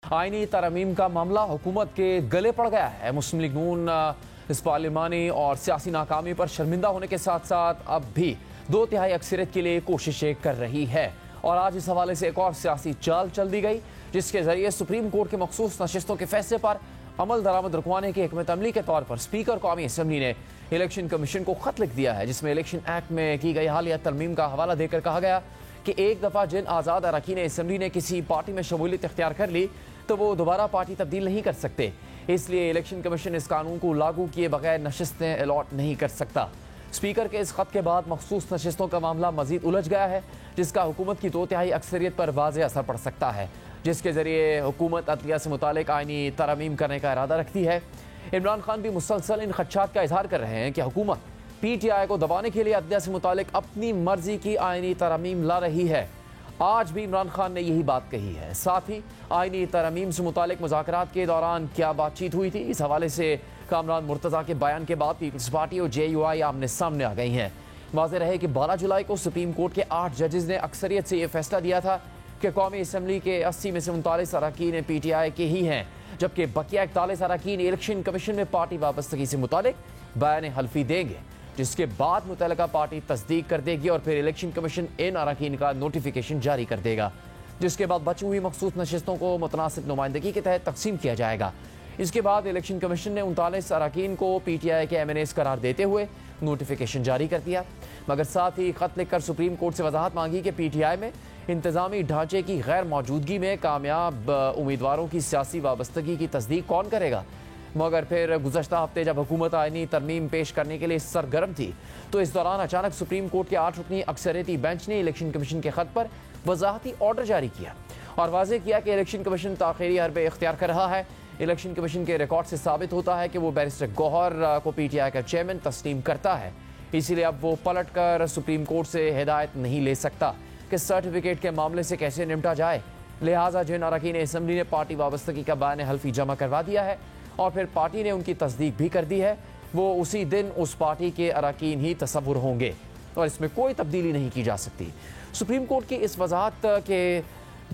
आईनी तरमीम का मामला हुकूमत के गले पड़ गया है। मुस्लिम लीग नून इस पार्लिमानी और सियासी नाकामी पर शर्मिंदा होने के साथ साथ अब भी 2/3 अक्सरियत के लिए कोशिशें कर रही है और आज इस हवाले से एक और सियासी चाल चल दी गई, जिसके जरिए सुप्रीम कोर्ट के मखसूस नशिस्तों के फैसले पर अमल दरामद रुकवाने की हिकमत अमली के तौर पर स्पीकर कौमी असम्बली ने इलेक्शन कमीशन को खत लिख दिया है, जिसमें इलेक्शन एक्ट में की गई हालिया तरमीम का हवाला देकर कहा गया कि एक दफ़ा जिन आज़ाद अरकान असम्बली ने किसी पार्टी में शमूलियत इख्तियार कर ली तो वो दोबारा पार्टी तब्दील नहीं कर सकते। इसलिए इलेक्शन कमीशन इस कानून को लागू किए बगैर नशिस्तें अलॉट नहीं कर सकता। स्पीकर के इस खत के बाद मखसूस नशिस्तों का मामला मजीद उलझ गया है, जिसका हुकूमत की 2/3 अक्सरियत पर वाज़ेह असर पड़ सकता है, जिसके जरिए हुकूमत अदलिया से मुतालिक आईनी तरमीम करने का इरादा रखती है। इमरान खान भी मुसलसल इन खदशात का इजहार कर रहे हैं कि हुकूमत PTI को दबाने के लिए अदलिया से मुतालिक अपनी मर्जी की आईनी तरमीम ला रही है। आज भी इमरान खान ने यही बात कही है। साथ ही आईनी तरमीम से मुतालिक मुज़ाकरात के दौरान क्या बातचीत हुई थी, इस हवाले से कामरान मुर्तज़ा के बयान के बाद पीपल्स पार्टी और JUI आमने सामने आ गई हैं। वाज़ेह रहे कि 12 जुलाई को सुप्रीम कोर्ट के 8 जजेस ने अक्सरियत से यह फैसला दिया था कि कौमी असम्बली के 80 में से 39 अरकान PTI के ही हैं, जबकि बकिया 41 अरकान इलेक्शन कमीशन में पार्टी वाबस्तगी से मुतालिक बयान हल्फी देंगे, जिसके बाद मुतल्लिका पार्टी तस्दीक कर देगी और फिर इलेक्शन कमीशन इन अरकान का नोटिफिकेशन जारी कर देगा, जिसके बाद बची हुई मखसूस नशिस्तों को मुतनासिब नुमाइंदगी के तहत तकसीम किया जाएगा। इसके बाद इलेक्शन कमीशन ने 39 अरकान को PTI के MNAs करार देते हुए नोटिफिकेशन जारी कर दिया, मगर साथ ही खत लिखकर सुप्रीम कोर्ट से वजाहत मांगी कि PTI में इंतजामी ढांचे की गैर मौजूदगी में कामयाब उम्मीदवारों की सियासी वाबस्तगी की तस्दीक कौन करेगा। मगर फिर गुज़श्ता हफ्ते जब हुकूमत आईनी तरमीम पेश करने के लिए सरगर्म थी, तो इस दौरान अचानक सुप्रीम कोर्ट के 8 रुकनी अक्सरियती बेंच ने इलेक्शन कमीशन के खत पर वजाहती ऑर्डर जारी किया और वाज़ेह किया कि इलेक्शन कमीशन ताख़ीरी हरबे इख्तियार कर रहा है। इलेक्शन कमीशन के रिकॉर्ड से साबित होता है कि वो बैरिस्टर गौहर को PTI का चेयरमैन तस्लीम करता है, इसीलिए अब वो पलट कर सुप्रीम कोर्ट से हिदायत नहीं ले सकता कि सर्टिफिकेट के मामले से कैसे निपटा जाए। लिहाजा जिन अरकान असम्बली ने पार्टी वाबस्तगी का बयान हल्फी जमा करवा दिया है और फिर पार्टी ने उनकी तस्दीक भी कर दी है, वो उसी दिन उस पार्टी के अरकान ही तसव्वुर होंगे और इसमें कोई तब्दीली नहीं की जा सकती। सुप्रीम कोर्ट की इस वजाहत के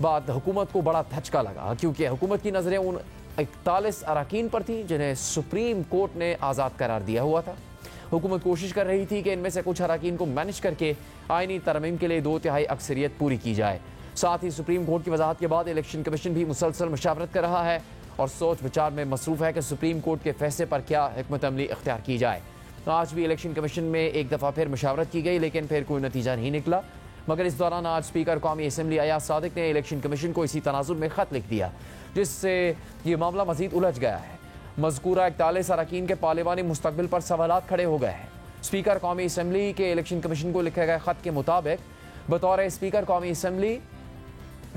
बाद हुकूमत को बड़ा धचका लगा, क्योंकि हुकूमत की नज़रें उन 41 अरकान पर थी जिन्हें सुप्रीम कोर्ट ने आज़ाद करार दिया हुआ था। हुकूमत कोशिश कर रही थी कि इनमें से कुछ अरकान को मैनेज करके आईनी तरमीम के लिए 2/3 अक्सरियत पूरी की जाए। साथ ही सुप्रीम कोर्ट की वजाहत के बाद इलेक्शन कमीशन भी मुसलसल मुशावरत कर रहा है और सोच विचार में मसरूफ़ है कि सुप्रीम कोर्ट के फैसले पर क्या हिकमत अमली इख्तियार की जाए। आज भी इलेक्शन कमीशन में एक दफ़ा फिर मुशावरत की गई, लेकिन फिर कोई नतीजा नहीं निकला। मगर इस दौरान आज स्पीकर कौमी असम्बली अयाज सादिक ने इलेक्शन कमीशन को इसी तनाजुर में ख़त लिख दिया, जिससे ये मामला मजीद उलझ गया है। मज़कूरा 41 अरकान के पार्लिमानी मुस्तकबिल पर सवालात खड़े हो गए हैं। स्पीकर कौमी असम्बली के इलेक्शन कमीशन को लिखे गए ख़त के मुताबिक बतौर स्पीकर कौमी असम्बली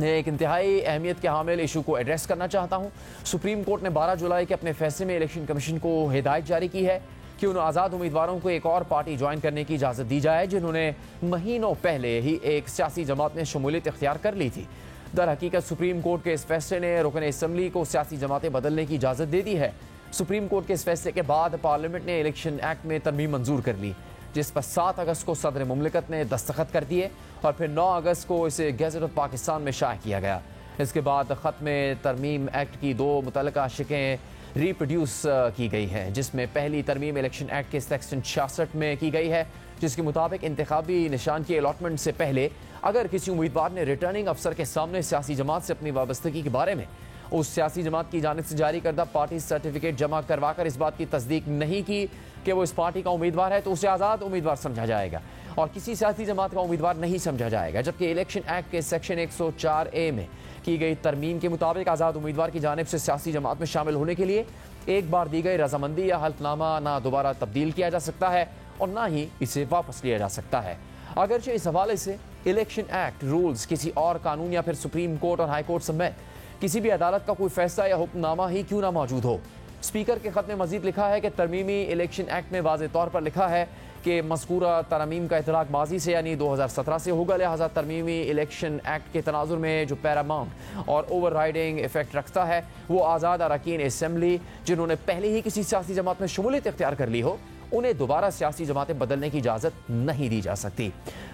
एक इंतहाई अहमियत के हामिल इशू को एड्रेस करना चाहता हूँ। सुप्रीम कोर्ट ने 12 जुलाई के अपने फैसले में इलेक्शन कमीशन को हिदायत जारी की है कि उन आज़ाद उम्मीदवारों को एक और पार्टी ज्वाइन करने की इजाज़त दी जाए जिन्होंने महीनों पहले ही एक सियासी जमात में शमूलियत इख्तियार कर ली थी। दर हकीकत सुप्रीम कोर्ट के इस फैसले ने रुकन असम्बली को सियासी जमातें बदलने की इजाज़त दे दी है। सुप्रीम कोर्ट के इस फैसले के बाद पार्लियामेंट ने इलेक्शन एक्ट में तरमीम मंजूर कर ली, जिस पर 7 अगस्त को सदर मुमलिकत ने दस्तखत कर दिए और फिर 9 अगस्त को इसे गैज़ेट ऑफ पाकिस्तान में शाया किया गया। इसके बाद ख़त में तरमीम एक्ट की 2 मुतल्लिका शिकें रिप्रोड्यूस की गई हैं, जिसमें पहली तरमीम इलेक्शन एक्ट के सेक्शन 66 में की गई है, जिसके मुताबिक इंतखाबी निशान की अलॉटमेंट से पहले अगर किसी उम्मीदवार ने रिटर्निंग अफसर के सामने सियासी जमात से अपनी वाबस्तगी के बारे में उस सियासी जमात की जानिब से जारी करदा पार्टी सर्टिफिकेट जमा करवा कर इस बात की तस्दीक नहीं की कि वो इस पार्टी का उम्मीदवार है, तो उसे आज़ाद उम्मीदवार समझा जाएगा और किसी सियासी जमात का उम्मीदवार नहीं समझा जाएगा। जबकि इलेक्शन एक्ट के सेक्शन 104A में की गई तरमीम के मुताबिक आज़ाद उम्मीदवार की जानिब से सियासी जमात में शामिल होने के लिए एक बार दी गई रजामंदी या हल्फनामा ना दोबारा तब्दील किया जा सकता है और ना ही इसे वापस लिया जा सकता है। अगरचे इस हवाले से इलेक्शन एक्ट रूल्स किसी और कानून या फिर सुप्रीम कोर्ट और हाई कोर्ट समेत किसी भी अदालत का कोई फैसला या हुक्मनामा ही क्यों ना मौजूद हो। स्पीकर के खत में मजीद लिखा है कि तरमीमी इलेक्शन एक्ट में वाज़ेह तौर पर लिखा है कि मज़कूरा तरमीम का इतलाक़ माजी से यानी 2017 से होगा, लिहाजा तरमीमी इलेक्शन एक्ट के तनाजुर में जो पैरामाउंट और ओवर राइडिंग इफेक्ट रखता है वो आज़ाद अरकान असम्बली जिन्होंने पहले ही किसी सियासी जमात में शमूलियत इख्तियार कर ली हो उन्हें दोबारा सियासी जमातें बदलने की इजाजत नहीं दी जा सकती।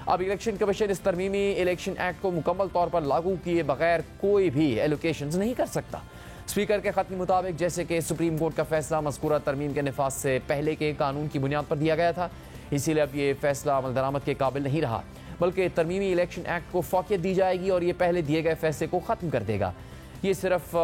अब इलेक्शन कमीशन इस तरमीमी इलेक्शन एक्ट को मुकम्मल तौर पर लागू किए बगैर कोई भी एलोकेशंस नहीं कर सकता। स्पीकर के खत के मुताबिक जैसे कि सुप्रीम कोर्ट का फैसला मज़कूरा तरमीम के नफाज से पहले के कानून की बुनियाद पर दिया गया था, इसीलिए अब ये फैसला अमल दरामद के काबिल नहीं रहा, बल्कि तरमीमी इलेक्शन एक्ट को फ़ौक़ियत दी जाएगी और ये पहले दिए गए फैसले को ख़त्म कर देगा। ये सिर्फ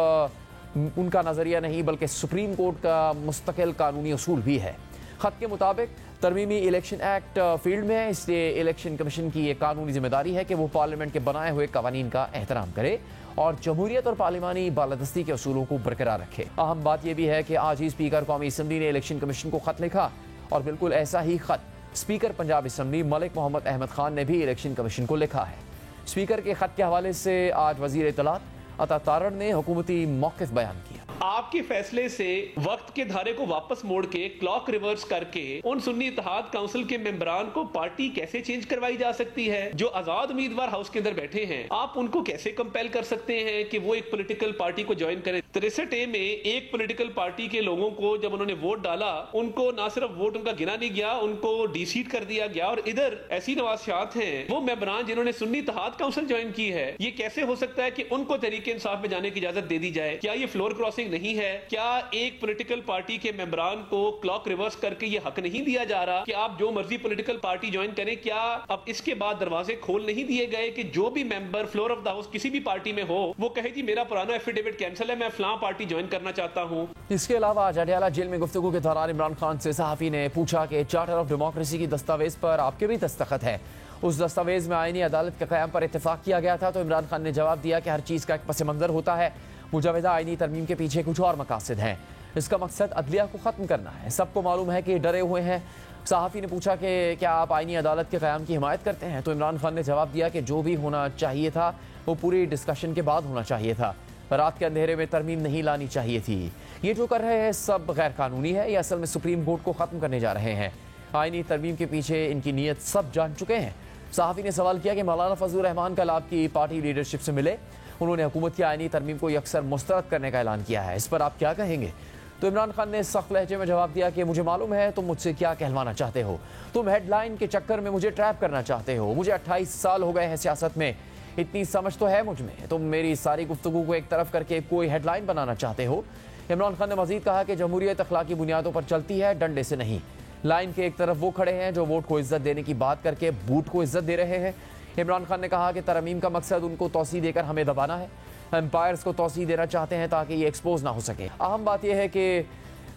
उनका नज़रिया नहीं बल्कि सुप्रीम कोर्ट का मुस्तकिल कानूनी उसूल भी है। खत के मुताबिक तरमीमी इलेक्शन एक्ट फील्ड में है, इसलिए इलेक्शन कमीशन की ये कानूनी जिम्मेदारी है कि वो पार्लियामेंट के बनाए हुए कवानीन का एहतराम करे और जमहूरियत और पार्लिमानी बालादस्ती के असूलों को बरकरार रखे। अहम बात यह भी है कि आज ही स्पीकर कौमी असम्बली ने इलेक्शन कमीशन को खत लिखा और बिल्कुल ऐसा ही खत स्पीकर पंजाब असम्बली मलिक मोहम्मद अहमद खान ने भी इलेक्शन कमीशन को लिखा है। स्पीकर के खत के हवाले से आज वजीर इत्तलात अता तारड़ ने हुकूमती मौक़िफ़ बयान किया। आपके फैसले से वक्त के धारे को वापस मोड़ के क्लॉक रिवर्स करके उन सुन्नी इत्तेहाद काउंसिल के मेंबरान को पार्टी कैसे चेंज करवाई जा सकती है? जो आजाद उम्मीदवार हाउस के अंदर बैठे हैं, आप उनको कैसे कंपेल कर सकते हैं कि वो एक पॉलिटिकल पार्टी को ज्वाइन करें? 63A में एक पॉलिटिकल पार्टी के लोगों को जब उन्होंने वोट डाला, उनको ना सिर्फ वोट उनका गिना नहीं गया, उनको डीसीट कर दिया गया। और इधर ऐसी नवासियात हैं वो मेंबरान जिन्होंने सुन्नी इत्तेहाद काउंसिल ज्वाइन की है, ये कैसे हो सकता है कि उनको तरीके इंसाफ में जाने की इजाजत दे दी जाए? क्या ये फ्लोर क्रॉसिंग नहीं है? क्या एक पॉलिटिकल पार्टी के मेंबरान को क्लॉक रिवर्स करके ये हक नहीं दिया जा रहा कि आप जो मर्जी पॉलिटिकल पार्टी ज्वाइन करें? क्या अब इसके बाद दरवाजे खोल नहीं दिए गए कि जो भी member floor of the house किसी भी पार्टी में हो वो कहे जी मेरा पुराना एफिडेविट कैंसिल है, मैं फलां पार्टी ज्वाइन करना चाहता हूं? इसके अलावा जडियाला जेल में गुफ्तगू के दौरान इमरान खान से सहाफी ने पूछा कि चार्टर ऑफ डेमोक्रेसी की दस्तावेज पर आपके भी दस्तखत है, उस दस्तावेज में आईनी अदालत के क़याम पर इत्तेफाक किया गया था। तो इमरान खान ने जवाब दिया कि हर चीज़ का एक पस मंज़र होता है, मुजवदा आईनी तरमीम के पीछे कुछ और मकासद हैं, इसका मकसद अदलिया को ख़त्म करना है, सबको मालूम है कि डरे हुए हैं। सहाफ़ी ने पूछा कि क्या आप आईनी अदालत के क़याम की हिमायत करते हैं? तो इमरान खान ने जवाब दिया कि जो भी होना चाहिए था वो पूरी डिस्कशन के बाद होना चाहिए था, रात के अंधेरे में तरमीम नहीं लानी चाहिए थी। ये जो कर रहे हैं सब गैर कानूनी है, ये असल में सुप्रीम कोर्ट को ख़त्म करने जा रहे हैं। आईनी तरमीम के पीछे इनकी नीयत सब जान चुके हैं। सहाफ़ी ने सवाल किया कि मौलाना फजलुर रहमान कल आपकी पार्टी लीडरशिप से मिले, उन्होंने हुकूमत की आईनी तरमीम को यकसर मुस्तरद करने का ऐलान किया है, इस पर आप क्या कहेंगे? तो इमरान खान ने सख्त लहजे में जवाब दिया कि मुझे मालूम है तुम मुझसे क्या कहलवाना चाहते हो, तुम हेडलाइन के चक्कर में मुझे ट्रैप करना चाहते हो। मुझे 28 साल हो गए हैं सियासत में, इतनी समझ तो है मुझ में, तुम मेरी सारी गुफ्तगू को एक तरफ करके कोई हेडलाइन बनाना चाहते हो। इमरान खान ने मजीद कहा कि जमहूरियत अखलाकी बुनियादों पर चलती है, डंडे से नहीं। लाइन के एक तरफ वो खड़े हैं जो वोट को इज्जत देने की बात करके बूट को इज्जत दे रहे हैं। इमरान खान ने कहा कि तरमीम का मकसद उनको तौसी देकर हमें दबाना है, एम्पायर्स को तौसी देना चाहते हैं ताकि ये एक्सपोज ना हो सके। अहम बात यह है कि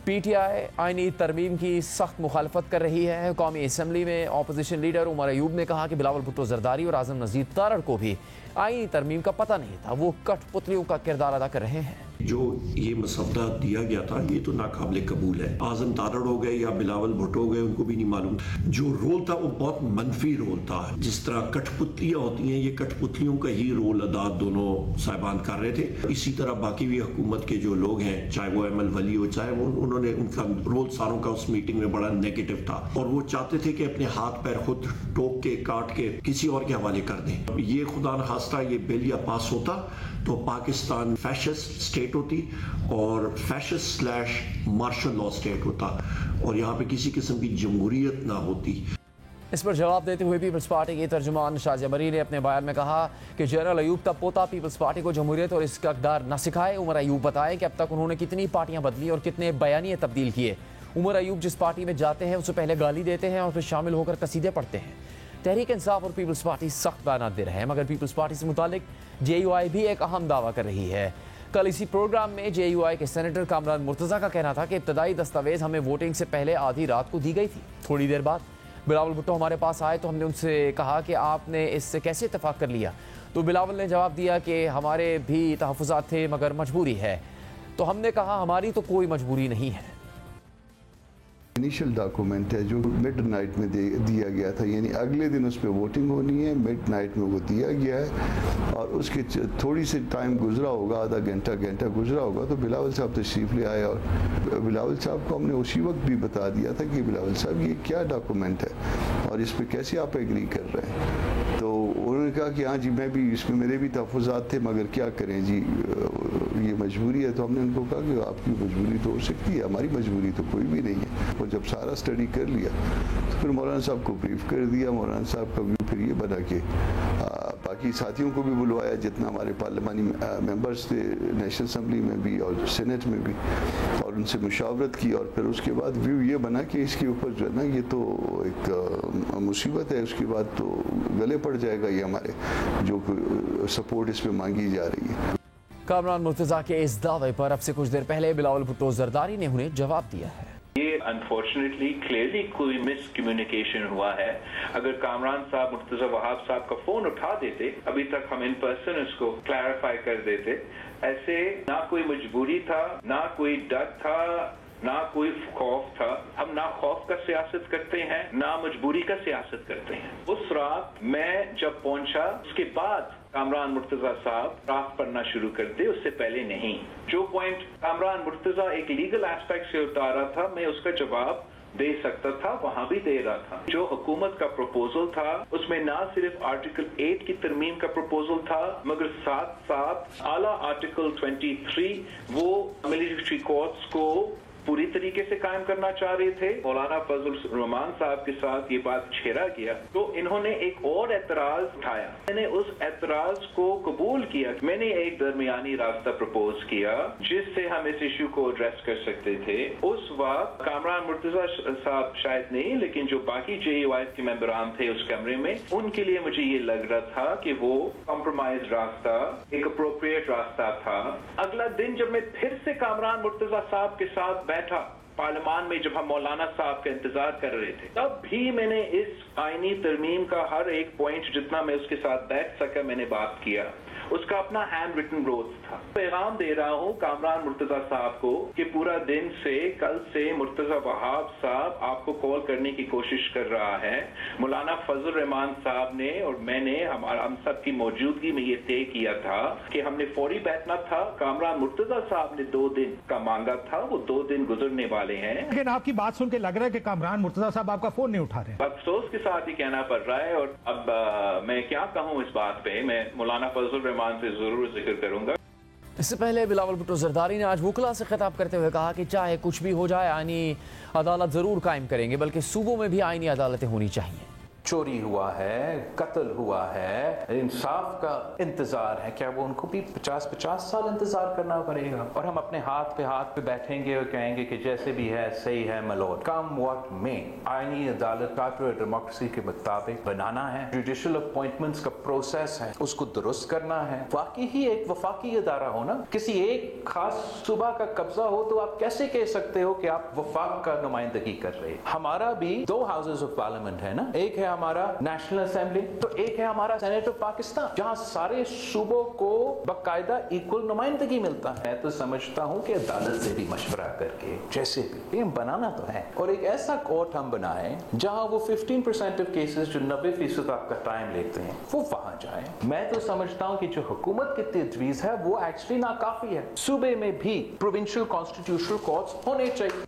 पीटीआई आईनी तरमीम की सख्त मुखालफत कर रही है। कौमी असम्बली में अपोजिशन लीडर उमर अयूब ने कहा कि बिलावल भुट्टो जरदारी और आजम नज़ीर तारड़ को भी आईनी तरमीम का पता नहीं था, वो कठपुतलियों का किरदार अदा कर रहे हैं। जो ये मसवदा दिया गया था ये तो नाकाबिले कबूल है। आजम तारड़ हो गए या बिलावल भुट्टो हो गए, उनको भी नहीं मालूम। जो रोल था वो बहुत मनफी रोल था। जिस तरह कठपुतलियां होती हैं, ये कठपुतलियों का ही रोल अदा दोनों साहिबान कर रहे थे। इसी तरह बाकी भी हुकूमत के जो लोग हैं, चाहे वो एमएल वली हो, चाहे वो उन्होंने उनका रोल सारों का उस मीटिंग में बड़ा नेगेटिव था और वो चाहते थे कि अपने हाथ पैर खुद टोक के काट के किसी और के हवाले कर दें। ये खुदा न खास्ता ये बिल या पास होता तो पाकिस्तान फैशिस्ट स्टेट होती और fascist slash martial law state होता और यहाँ पे किसी किस्म की जमहूरियत ना होती। इस पर जवाब देते हुए पीपल्स पार्टी के तर्जुमान शाजिया मरी ने अपने बयान में कहा कि जनरल अयूब का पोता पीपल्स पार्टी को जमहूरियत और इसका इक़्तिदार न सिखाए। उमर अयूब बताए कि अब तक उन्होंने कितनी पार्टियां बदली और कितने बयानिए तब्दील किए। उमर अयूब जिस पार्टी में जाते हैं उससे पहले गाली देते हैं और फिर शामिल होकर कसीदे पढ़ते हैं। तहरीक इंसाफ और पीपल्स पार्टी सख्त बयान दे रहे हैं, मगर पीपल्स पार्टी से मुतालिक JUI भी एक अहम दावा कर रही है। कल इसी प्रोग्राम में JUI के सेनेटर कामरान मुर्तज़ा का कहना था कि इब्तदाई दस्तावेज हमें वोटिंग से पहले आधी रात को दी गई थी। थोड़ी देर बाद बिलावल भुट्टो हमारे पास आए तो हमने उनसे कहा कि आपने इससे कैसे इत्तेफाक कर लिया? तो बिलावल ने जवाब दिया कि हमारे भी तहफ़्फ़ुज़ात थे मगर मजबूरी है। तो हमने कहा हमारी तो कोई मजबूरी नहीं है। इनिशियल डॉक्यूमेंट है जो मिडनाइट में दिया गया था, यानी अगले दिन उस पर वोटिंग होनी है, मिडनाइट में वो दिया गया है और उसके थोड़ी सी टाइम गुजरा होगा, आधा घंटा गुजरा होगा तो बिलावल साहब तशरीफ़ ले आए और बिलावल साहब को हमने उसी वक्त भी बता दिया था कि बिलावल साहब ये क्या डॉक्यूमेंट है और इस पर कैसे आप एग्री कर रहे हैं। तो उन्होंने कहा कि हाँ जी मैं भी इसमें मेरे भी तहफ़्फ़ुज़ात थे मगर क्या करें जी, ये मजबूरी है, तो हमने उनको कहा कि आपकी मजबूरी तो हो सकती है, हमारी मजबूरी तो कोई भी नहीं है। और जब सारा स्टडी कर लिया तो फिर मौलाना साहब को ब्रीफ कर दिया। मौलाना साहब का व्यू फिर ये बना कि बाकी साथियों को भी बुलवाया, जितना हमारे पार्लिमानी मेंबर्स थे नेशनल असम्बली में भी और सेनेट में भी, और उनसे मुशावरत की। और फिर उसके बाद व्यू ये बना कि इसके ऊपर जो है ना, ये तो एक मुसीबत है, उसके बाद तो गले पड़ जाएगा ये हमारे जो सपोर्ट इस पर मांगी जा रही है। कामरान मुर्तज़ा के इस दावे पर अब से कुछ देर पहले बिलावल भुट्टो जरदारी ने उन्हें जवाब दिया है। ये अनफॉर्चुनेटली क्लियरली कोई मिसकम्युनिकेशन हुआ है। अगर कामरान साहब मुर्तजा वहाब साहब का फोन उठा देते, अभी तक हम इन पर्सन उसको क्लैरिफाई कर देते। ऐसे ना कोई मजबूरी था, ना कोई डर था, ना कोई खौफ था। हम ना खौफ का सियासत करते हैं, ना मजबूरी का सियासत करते हैं। उस रात मैं जब पहुंचा, उसके बाद कामरान मुर्तजा साहब ड्राफ्ट पढ़ना शुरू कर दे, उससे पहले नहीं। जो पॉइंट कामरान मुर्तजा एक लीगल एस्पेक्ट से उतारा था, मैं उसका जवाब दे सकता था, वहां भी दे रहा था। जो हुकूमत का प्रपोजल था उसमें ना सिर्फ आर्टिकल 8 की तरमीम का प्रपोजल था, मगर साथ साथ आला आर्टिकल 23 वो मिलिट्री कोर्ट्स को पूरी तरीके से कायम करना चाह रहे थे। मौलाना फजल रहमान साहब के साथ ये बात छेड़ा गया तो इन्होंने एक और एतराज उठाया। मैंने उस एतराज को कबूल किया। मैंने एक दरमियानी रास्ता प्रपोज किया जिससे हम इस इशू को एड्रेस कर सकते थे। उस वक्त कामरान मुर्तजा साहब शायद नहीं, लेकिन जो बाकी JUI के मेंबरान थे उस कमरे में, उनके लिए मुझे ये लग रहा था कि वो कॉम्प्रोमाइज रास्ता एक अप्रोप्रिएट रास्ता था। अगला दिन जब मैं फिर से कामरान मुर्तजा साहब के साथ बैठा पार्लियामान में, जब हम मौलाना साहब का इंतजार कर रहे थे, तब भी मैंने इस आईनी तरमीम का हर एक पॉइंट जितना मैं उसके साथ बैठ सका मैंने बात किया। उसका अपना हैंड रिटन नोट्स था। पैगाम दे रहा हूँ कामरान मुर्तजा साहब को कि पूरा दिन से कल से मुर्तजा वहाब साहब आपको कॉल करने की कोशिश कर रहा है। मौलाना फजल रहमान साहब ने और मैंने हम सब की मौजूदगी में ये तय किया था कि हमने फौरी बैठना था। कामरान मुर्तजा साहब ने 2 दिन का मांगा था, वो 2 दिन गुजरने वाले हैं। लेकिन आपकी बात सुन के लग रहा है कि कामरान मुर्तजा साहब आपका फोन नहीं उठा रहे। अफसोस के साथ ही कहना पड़ रहा है। और अब मैं क्या कहूँ इस बात पे, मैं मौलाना फजल से जरूर जिक्र करूंगा। इससे पहले बिलावल भुट्टो जरदारी ने आज वुकला से खिताब करते हुए कहा कि चाहे कुछ भी हो जाए, आईनी अदालत जरूर कायम करेंगे, बल्कि सूबों में भी आईनी अदालतें होनी चाहिए। चोरी हुआ है, कत्ल हुआ है, इंसाफ का इंतजार है, क्या वो उनको भी 50-50 साल इंतजार करना पड़ेगा? और हम अपने हाथ पे बैठेंगे और कहेंगे कि जैसे भी है सही है मलोट। कम वक्त में आईनी अदालत चार्टर डेमोक्रेसी के मुताबिक बनाना है। जुडिशियल अपॉइंटमेंट्स का प्रोसेस है, उसको दुरुस्त करना है। वाकई ही एक वफाकी अदारा हो ना, किसी एक खास सूबा का कब्जा हो, तो आप कैसे कह सकते हो कि आप वफाक का नुमाइंदगी कर रहे हैं? हमारा भी 2 हाउसेज ऑफ पार्लियामेंट है ना, एक है हमारा नेशनल असेंबली, तो एक है हमारा सेनेट ऑफ पाकिस्तान, जहां सारे सूबों को बकायदा इक्वल नुमाइंदगी मिलता है। तो समझता हूं कि अदालत से भी मशवरा करके जैसे भी बनाना तो है, और एक ऐसा कोर्ट हम बनाएं जहां वो 15% ऑफ केसेस जो 90% आपका टाइम लेते हैं वो वहां जाए। मैं तो समझता हूं कि जो हुकूमत की तजवीज है वो एक्चुअली नाकाफी है। सूबे में भी प्रोविंशियल कॉन्स्टिट्यूशनल कोर्ट्स होने चाहिए।